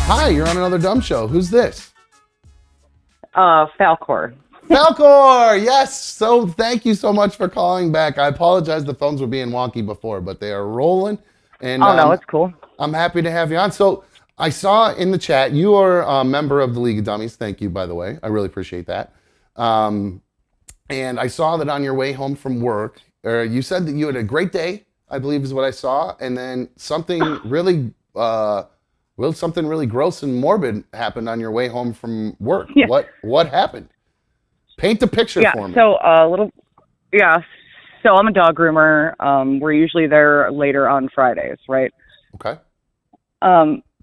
Hi, you're on another dumb show. Who's this? Falcor. Falcor! Yes! So thank you so much for calling back. I apologize the phones were being wonky before, but they are rolling. And Oh no, it's cool. I'm happy to have you on. So I saw in the chat, you are a member of the League of Dummies. Thank you, by the way. I really appreciate that. And I saw that on your way home from work, you said that you had a great day, I believe is what I saw. And then something something really gross and morbid happened on your way home from work. Yeah. What happened? Paint the picture for me. So So I'm a dog groomer. We're usually there later on Fridays, right? Okay.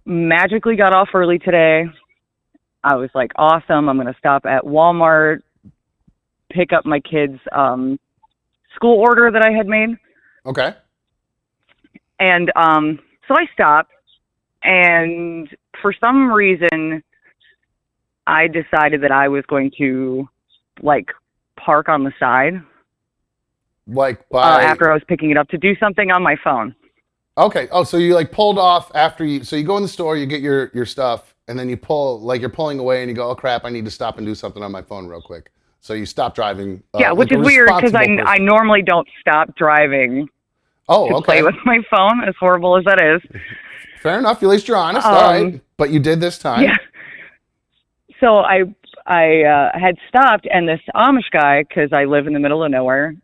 Magically got off early today. I was like, awesome. I'm going to stop at Walmart, pick up my kids' school order that I had made. Okay. And so I stopped, and for some reason, I decided that I was going to park on the side. After I was picking it up to do something on my phone. Okay. Oh, so you pulled off after so you go in the store, you get your stuff, and then you pull, you're pulling away and you go, oh crap, I need to stop and do something on my phone real quick. So you stop driving. Which is weird because I normally don't stop driving to play with my phone, as horrible as that is. Fair enough. At least you're honest. All right. But you did this time. Yeah. So I had stopped, and this Amish guy, because I live in the middle of nowhere,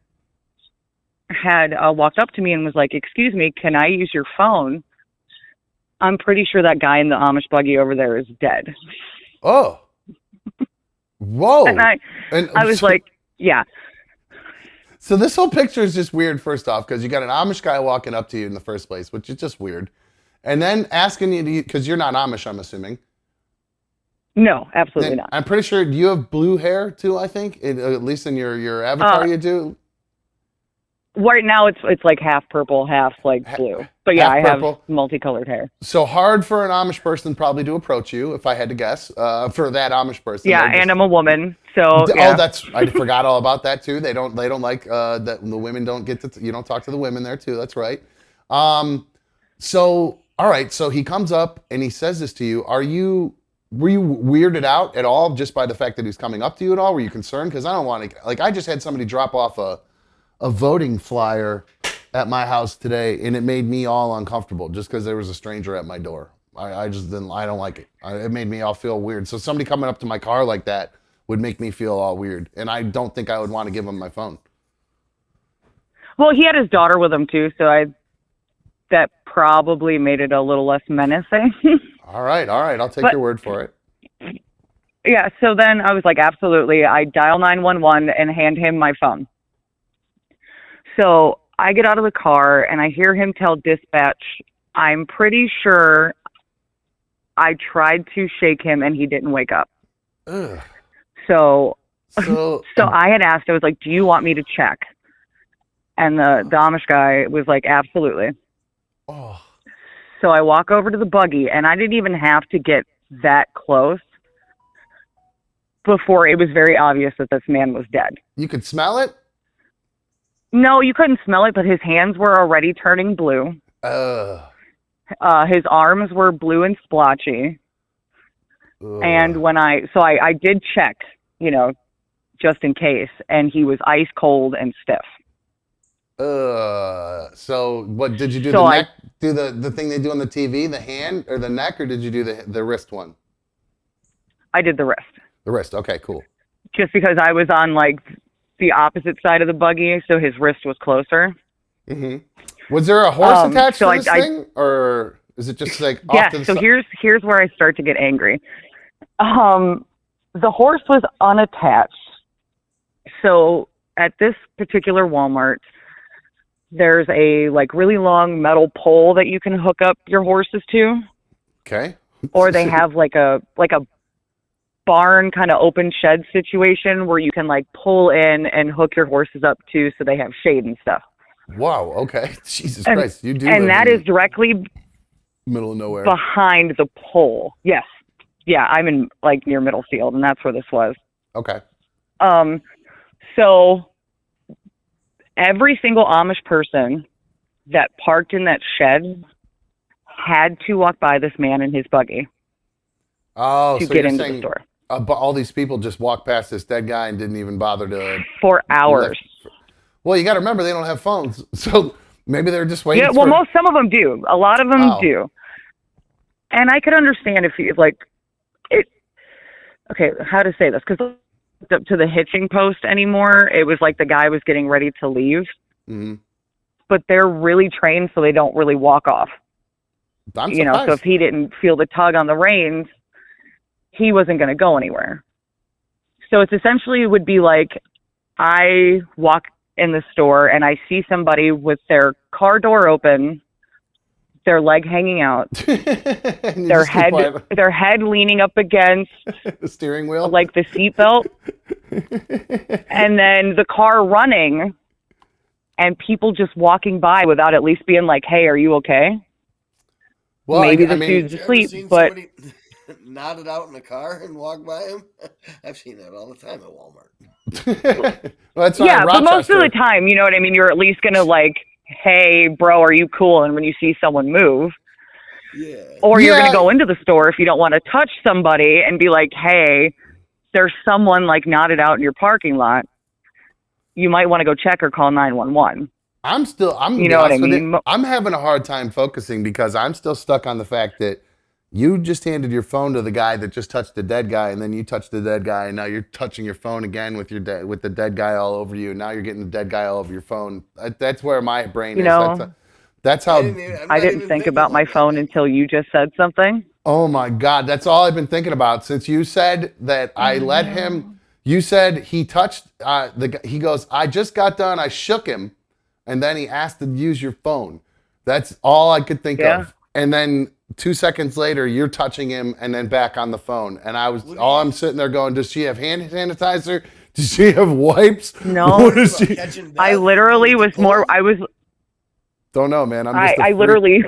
had walked up to me and was like, excuse me, can I use your phone? I'm pretty sure that guy in the Amish buggy over there is dead. Oh. Whoa. And I was like, yeah. So this whole picture is just weird, first off, because you got an Amish guy walking up to you in the first place, which is just weird. And then asking you to, because you're not Amish, I'm assuming. No, absolutely not. I'm pretty sure, do you have blue hair too, I think? At least in your avatar you do? Right now it's like half purple, half blue. But yeah, I have multicolored hair. So hard for an Amish person probably to approach you, if I had to guess, for that Amish person. Yeah, and I'm a woman, so yeah. Oh, I forgot all about that too. They don't like that the women don't get to, you don't talk to the women there too. That's right. So all right, so he comes up and he says this to you. Were you weirded out at all just by the fact that he's coming up to you at all? Were you concerned? Because I don't want to, I just had somebody drop off a voting flyer at my house today, and it made me all uncomfortable just because there was a stranger at my door. I just didn't, I don't like it. It made me all feel weird. So somebody coming up to my car like that would make me feel all weird, and I don't think I would want to give him my phone. Well, he had his daughter with him too, so that probably made it a little less menacing. All right, I'll take your word for it. Yeah, so then I was like, absolutely. I dial 911 and hand him my phone. So I get out of the car and I hear him tell dispatch, I'm pretty sure I tried to shake him and he didn't wake up. Ugh. So I had asked, I was like, do you want me to check? And the Amish guy was like, absolutely. Oh. So I walk over to the buggy, and I didn't even have to get that close before it was very obvious that this man was dead. You could smell it? No, you couldn't smell it, but his hands were already turning blue. His arms were blue and splotchy. And when I did check, just in case, and he was ice cold and stiff. So what did you do? The neck? Do the thing they do on the TV, the hand or the neck, or did you do the wrist one? I did the wrist. The wrist. Okay, cool. Just because I was on the opposite side of the buggy, so his wrist was closer. Mm-hmm. Was there a horse attached to this thing, or is it just off to the side? Here's where I start to get angry. The horse was unattached. So at this particular Walmart, there's a really long metal pole that you can hook up your horses to. Okay. Or they have a barn kind of open shed situation where you can pull in and hook your horses up to so they have shade and stuff. Wow. Okay. Jesus Christ. You do. And that is directly middle of nowhere behind the pole. Yes. Yeah. I'm in near Middlefield, and that's where this was. Okay. So every single Amish person that parked in that shed had to walk by this man in his buggy. Oh, to so get you're into the saying store but all these people just walked past this dead guy and didn't even bother to for hours. lift. Well, you got to remember they don't have phones, so maybe they're just waiting Yeah, well, for. some of them do. A lot of them Oh, do. And I could understand if you, like, it, okay, how to say this, because to the hitching post anymore, it was like the guy was getting ready to leave, hmm but they're really trained so they don't really walk off. I'm So if surprised. he didn't feel the tug on the reins, he wasn't going to go anywhere. So it's essentially would be like I walk in the store and I see somebody with their car door open, their leg hanging out, And you just keep quiet. their head leaning up against The steering wheel. like the seatbelt, and then the car running, and people just walking by without at least being like, "Hey, are you okay?" Well, Maybe I this mean, dude's You ever asleep, seen but somebody nodded out in a car and walk by him? I've seen that all the time at Walmart. well, that's why yeah, in but most of Rochester. the time, you know what I mean. You're at least gonna like, "Hey, bro, are you cool?" And when you see someone move, Yeah. or you're Yeah. gonna go into the store if you don't want to touch somebody and be like, "Hey, there's someone like knotted out in your parking lot. You might want to go check or call 911." I'm gonna You be know what I honest with mean? you. I'm having a hard time focusing because I'm still stuck on the fact that you just handed your phone to the guy that just touched the dead guy, and then you touched the dead guy, and now you're touching your phone again with with the dead guy all over you. And now you're getting the dead guy all over your phone. That's where my brain You is. know, That's I how. didn't even, I'm I not didn't even think thinking about my like that, phone man. until you just said something. Oh my God, that's all I've been thinking about since you said that. I let him. You said he touched he goes, I just got done. I shook him, and then he asked to use your phone. That's all I could think Yeah. of. And then 2 seconds later, you're touching him, and then back on the phone. And What do I'm you- sitting there going, does she have hand sanitizer? Does she have wipes? No. What is About she? catching I death literally with was the more, cold? Don't know, man. I'm just a I freak. literally,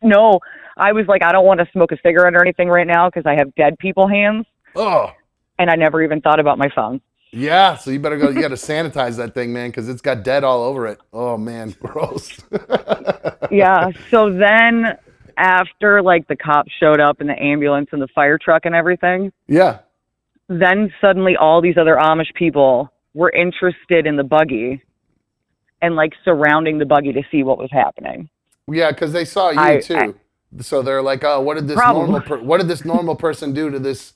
no, I was like, I don't want to smoke a cigarette or anything right now because I have dead people hands, Oh. and I never even thought about my phone. Yeah, so you better go. You got to sanitize that thing, man, because it's got dead all over it. Oh man, gross. Yeah. So then after like the cops showed up and the ambulance and the fire truck and everything, Yeah. then suddenly all these other Amish people were interested in the buggy and like surrounding the buggy to see what was happening. Yeah, because they saw you too. So they're like, "Oh, what did this Probably. what did this normal person do to this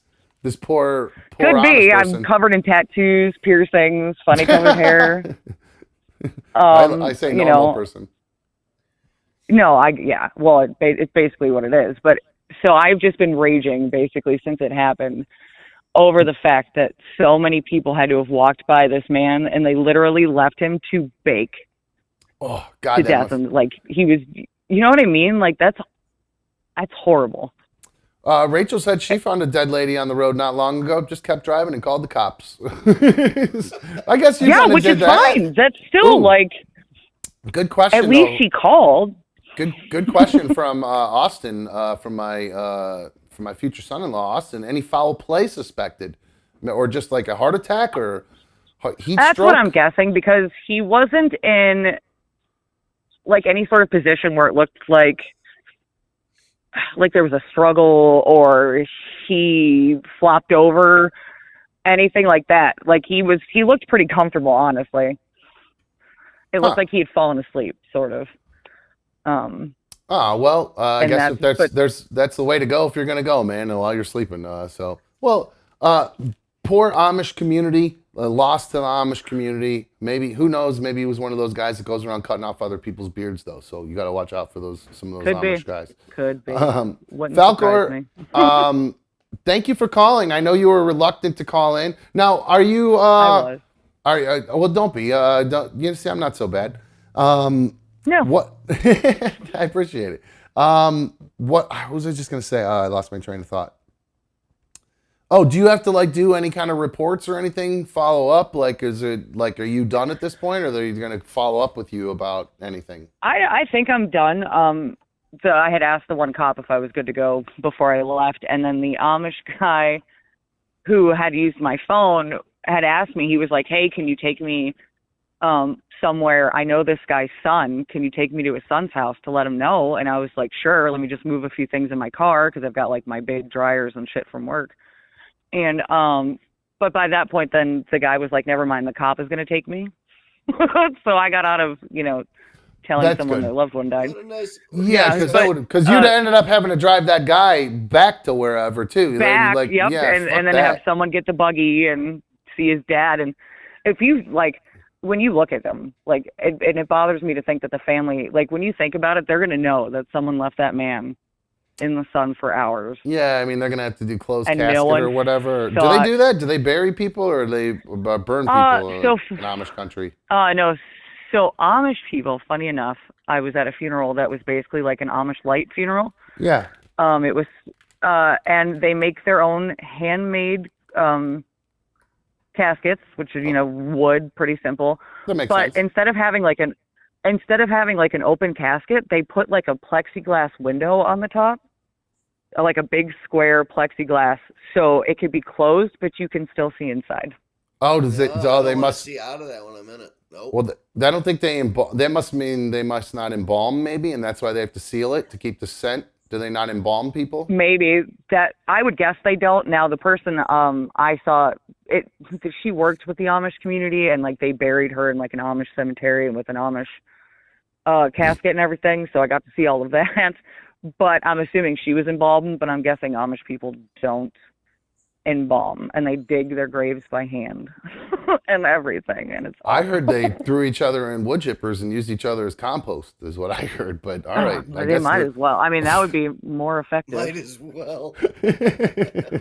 poor Could Amish be. I'm person?" covered in tattoos, piercings, funny colored hair. I say you normal know, person. No, yeah. Well, it's basically what it is. But so I've just been raging basically since it happened over the fact that so many people had to have walked by this man and they literally left him to bake Oh God, to that death. must. And like he was, you know what I mean? Like that's horrible. Rachel said she found a dead lady on the road not long ago. Just kept driving and called the cops. I guess you Yeah, kind of which did is that. fine. That's still Ooh, like Good question. at least though. he called. Good question from Austin, from my future son-in-law, Austin. Any foul play suspected, or just like a heart attack or heat That's stroke? what I'm guessing because he wasn't in like any sort of position where it looked like there was a struggle or he flopped over, anything like that. Like he looked pretty comfortable, honestly. It looked Huh. like he had fallen asleep, sort of. Oh well, I And guess if but that's the way to go if you're gonna go, man, while you're sleeping. Poor Amish community, lost to the Amish community. Maybe who knows? Maybe he was one of those guys that goes around cutting off other people's beards, though. So you got to watch out for some of those Could be. Amish guys. could be. Wouldn't surprise me. Falcor, thank you for calling. I know you were reluctant to call in. Now, are you? I was. Well, don't be. You see, I'm not so bad. No. What? I appreciate it. What was I just gonna say? I lost my train of thought. Oh, do you have to like do any kind of reports or anything? Follow up? Like, is it like, are you done at this point, or are they gonna follow up with you about anything? I think I'm done. I had asked the one cop if I was good to go before I left, and then the Amish guy who had used my phone had asked me. He was like, "Hey, can you take me somewhere. I know this guy's son. Can you take me to his son's house to let him know? And I was like, sure. Let me just move a few things in my car because I've got like my big dryers and shit from work. And but by that point, then the guy was like, never mind, the cop is going to take me. So I got out of, telling That's someone good. their loved one died. What a nice. Yeah, Yeah, because you'd ended up having to drive that guy back to wherever too. back, Like, yep, yeah, and fuck then that. have someone get the buggy and see his dad. And if you like, when you look at them, like, and it bothers me to think that the family, like, when you think about it, they're gonna know that someone left that man in the sun for hours, Yeah, I mean they're gonna have to do closed and no casket one or whatever. Do they thought. do that? Do they bury people or do they burn people So, in Amish country? no, so Amish people. Funny enough, I was at a funeral that was basically like an Amish light funeral. Yeah, It was, and they make their own handmade caskets, which is wood, pretty simple. that makes But sense. instead of having like an open casket, they put like a plexiglass window on the top, like a big square plexiglass, so it could be closed, but you can still see inside. Oh, does it? No, I Oh, don't they wanna must. see out of that one in a minute. Nope. Well, I don't think they embalm. That must mean they must not embalm, maybe, and that's why they have to seal it to keep the scent. Do they not embalm people? Maybe that, I would guess they don't. Now the person I saw, it she worked with the Amish community, and like they buried her in like an Amish cemetery and with an Amish casket and everything, so I got to see all of that. But I'm assuming she was embalmed, but I'm guessing Amish people don't embalm, and they dig their graves by hand and everything, and it's I awful. heard they threw each other in wood chippers and used each other as compost, is what I heard. But all right, I They guess might as well. I mean, that would be more effective, Might as well.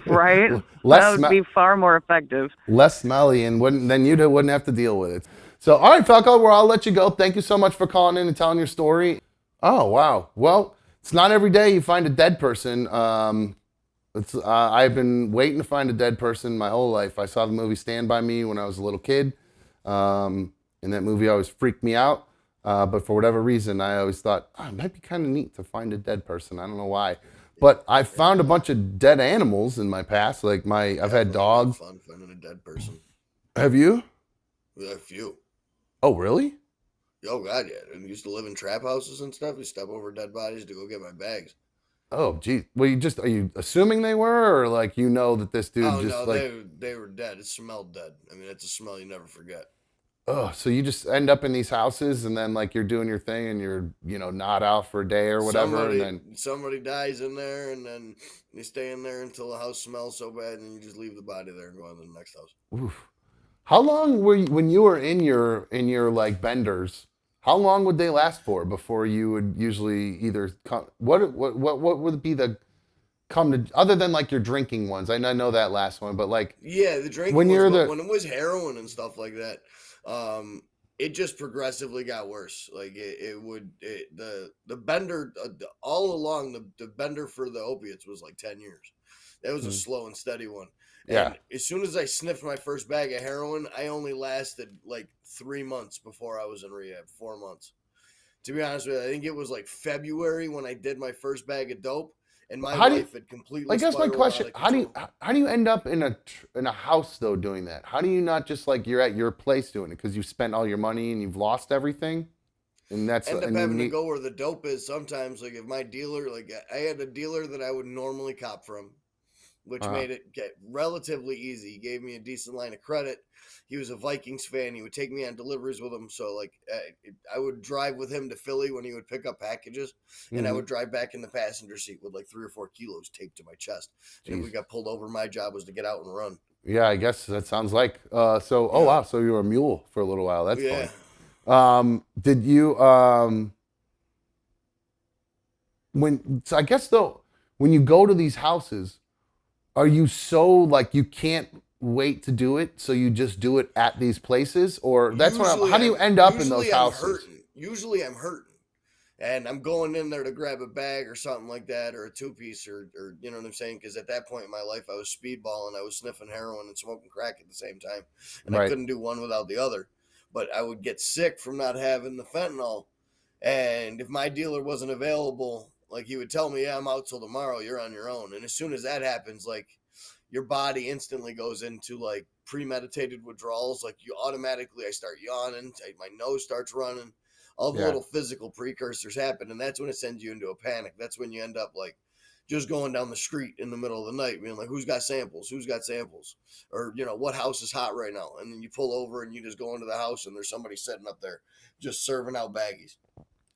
right? less That would be far more effective. less smelly, and then you wouldn't have to deal with it. So, all right, Falco, well, I'll let you go. Thank you so much for calling in and telling your story. Oh, wow. Well, it's not every day you find a dead person. I've been waiting to find a dead person my whole life. I saw the movie Stand By Me when I was a little kid, and that movie always freaked me out. But for whatever reason, I always thought, it might be kind of neat to find a dead person. I don't know why. But I found a bunch of dead animals in my past. Like I've had dogs. Fun finding a dead person. Have you? We have a few. Oh, really? Oh God, yeah. I used to live in trap houses and stuff. We step over dead bodies to go get my bags. Oh, geez. Well, are you assuming they were, or like that this dude Oh just no, like, they were dead. It smelled dead. I mean, it's a smell you never forget. oh, so you just end up in these houses and then like you're doing your thing and you're, not out for a day or whatever, and then Somebody dies in there, and then you stay in there until the house smells so bad, and then you just leave the body there and go on to the next house. oof. How long were you when you were in your like benders? How long would they last for before you would usually either come? What would be the come to other than like your drinking ones? I know that last one, but like Yeah, the drinking when was, you're but when it was heroin and stuff like that, it just progressively got worse. Like the bender all along the bender for the opiates was like 10 years. That was a slow and steady one. Yeah. And as soon as I sniffed my first bag of heroin, I only lasted like 3 months before I was in rehab. 4 months. To be honest with you, I think it was like February when I did my first bag of dope, and my life had completely. I guess my spiraled question: out of how do you end up in a house though doing that? How do you not just like you're at your place doing it because you spent all your money and you've lost everything, and that's end up and you having to need, go where the dope is sometimes. Like if my dealer, like I had a dealer that I would normally cop from, which made it get relatively easy. He gave me a decent line of credit. He was a Vikings fan. He would take me on deliveries with him. So like I would drive with him to Philly when he would pick up packages, and I would drive back in the passenger seat with like 3 or 4 kilos taped to my chest. And if we got pulled over, my job was to get out and run. Yeah, I guess that sounds like oh wow, so you were a mule for a little while. That's fun. Did you I guess though when you go to these houses, are you so like you can't wait to do it, so you just do it at these places, or that's how do you end up in those houses? Usually I'm hurting, and I'm going in there to grab a bag or something like that, or a 2-piece, or you know what I'm saying? Because at that point in my life, I was speedballing, I was sniffing heroin and smoking crack at the same time, and I couldn't do one without the other. But I would get sick from not having the fentanyl, and if my dealer wasn't available, like he would tell me, "Yeah, I'm out till tomorrow. You're on your own." And as soon as that happens, like your body instantly goes into like premeditated withdrawals. Like you automatically, I start yawning, my nose starts running, all the Yeah. little physical precursors happen, and that's when it sends you into a panic. That's when you end up like just going down the street in the middle of the night, being like, "Who's got samples? Who's got samples?" Or what house is hot right now? And then you pull over and you just go into the house, and there's somebody sitting up there just serving out baggies.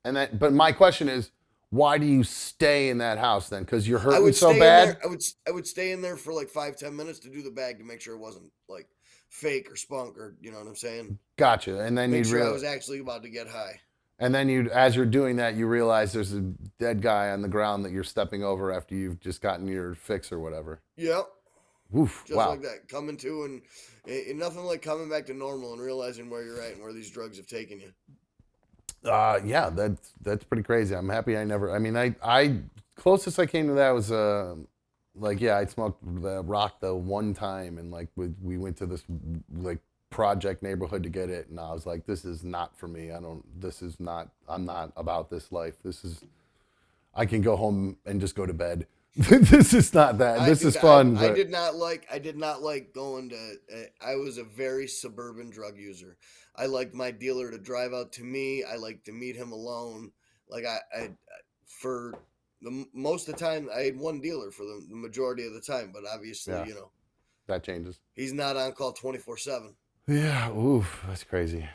But my question is, why do you stay in that house then? Because you're I hurting would so stay bad. in there. I would stay in there for like 5-10 minutes to do the bag to make sure it wasn't like fake or spunk or you know what I'm saying. Gotcha. And then Make you'd sure I realize. was actually about to get high. And then as you're doing that, you realize there's a dead guy on the ground that you're stepping over after you've just gotten your fix or whatever. Yep. Oof, Just wow. like that, coming to and nothing like coming back to normal and realizing where you're at and where these drugs have taken you. Yeah, that's pretty crazy. I'm happy I never. I mean, I closest I came to that was I smoked the rock the one time, and like we went to this like project neighborhood to get it, and I was like, this is not for me. I'm not about this life. I can go home and just go to bed. This is not that. This is fun. I did not like going to. I was a very suburban drug user. I liked my dealer to drive out to me. I liked to meet him alone. Like for the most of the time, I had one dealer for the majority of the time. But obviously, Yeah. That changes. He's not on call 24/7. Yeah. Oof. That's crazy.